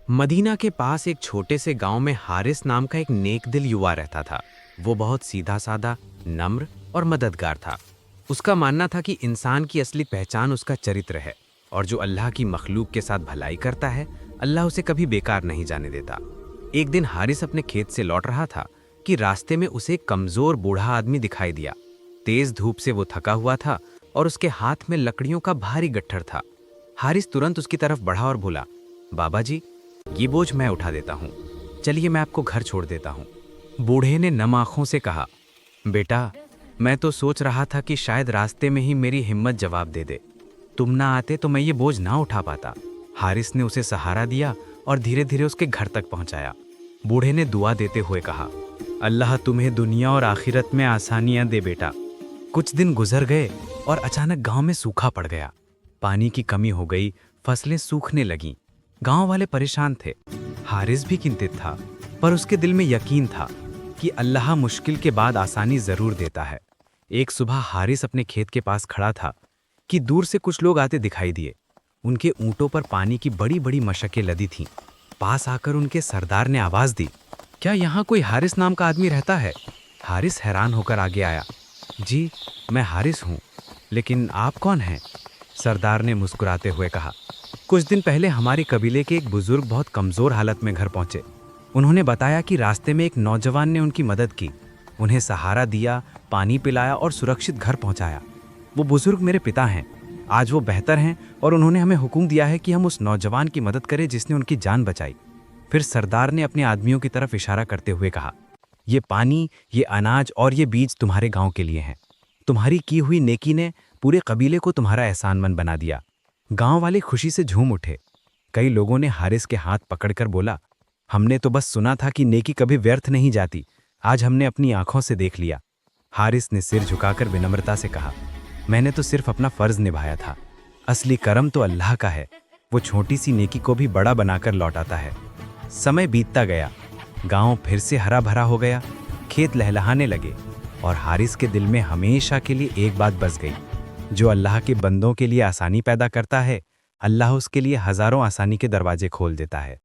Medina के पास एक छोटे से गांव में हारिस नाम का एक नेक दिल युवा रहता था। वो बहुत सीधा साधा, नम्र और मददगार था। उसका मानना था कि इंसान की असली पहचान उसका चरित्र है और जो अल्लाह की मखलूक के साथ भलाई करता है, अल्लाह उसे कभी बेकार नहीं जाने देता। एक दिन हारिस अपने खेत से लौट रहा था कि रास्ते में उसे एक कमजोर बूढ़ा आदमी दिखाई दिया। तेज धूप से वो थका हुआ था और उसके हाथ में लकड़ियों का भारी गट्ठर था। हारिस तुरंत उसकी तरफ बढ़ा और बोला, बाबा जी, ये बोझ मैं उठा देता हूँ, चलिए मैं आपको घर छोड़ देता हूँ। बूढ़े ने नम आंखों से कहा, बेटा, मैं तो सोच रहा था कि शायद रास्ते में ही मेरी हिम्मत जवाब दे दे। तुम ना आते तो मैं ये बोझ ना उठा पाता। हारिस ने उसे सहारा दिया और धीरे धीरे उसके घर तक पहुंचाया। बूढ़े ने दुआ देते हुए कहा, अल्लाह तुम्हें दुनिया और आखिरत में आसानियां दे बेटा। कुछ दिन गुजर गए और अचानक गांव में सूखा पड़ गया। पानी की कमी हो गई, फसलें सूखने लगीं। गांव वाले परेशान थे। हारिस भी चिंतित था, पर उसके दिल में यकीन था कि अल्लाह मुश्किल के बाद आसानी जरूर देता है। एक सुबह हारिस अपने खेत के पास खड़ा था कि दूर से कुछ लोग आते दिखाई दिए। उनके ऊंटों पर पानी की बड़ी बड़ी मशकें लदी थीं। पास आकर उनके सरदार ने आवाज दी, क्या यहाँ कोई हारिस नाम का आदमी रहता है? हारिस हैरान होकर आगे आया। जी, मैं हारिस हूँ, लेकिन आप कौन हैं? सरदार ने मुस्कुराते हुए कहा, कुछ दिन पहले हमारे कबीले के एक बुजुर्ग बहुत कमजोर हालत में घर पहुंचे। उन्होंने बताया कि रास्ते में एक नौजवान ने उनकी मदद की, उन्हें सहारा दिया, पानी पिलाया और सुरक्षित घर पहुंचाया। वो बुजुर्ग मेरे पिता हैं। आज वो बेहतर हैं और उन्होंने हमें हुक्म दिया है कि हम उस नौजवान की मदद करें जिसने उनकी जान बचाई। फिर सरदार ने अपने आदमियों की तरफ इशारा करते हुए कहा, ये पानी, ये अनाज और ये बीज तुम्हारे गांव के लिए हैं। तुम्हारी की हुई नेकी ने पूरे कबीले को तुम्हारा एहसानमंद बना दिया। गांव वाले खुशी से झूम उठे। कई लोगों ने हारिस के हाथ पकड़कर बोला, हमने तो बस सुना था कि नेकी कभी व्यर्थ नहीं जाती, आज हमने अपनी आंखों से देख लिया। हारिस ने सिर झुकाकर विनम्रता से कहा, मैंने तो सिर्फ अपना फर्ज निभाया था, असली करम तो अल्लाह का है। वो छोटी सी नेकी को भी बड़ा बनाकर लौटाता है। समय बीतता गया, गांव फिर से हरा भरा हो गया, खेत लहलहाने लगे और हारिस के दिल में हमेशा के लिए एक बात बस गई, जो अल्लाह के बंदों के लिए आसानी पैदा करता है, अल्लाह उसके लिए हजारों आसानी के दरवाजे खोल देता है।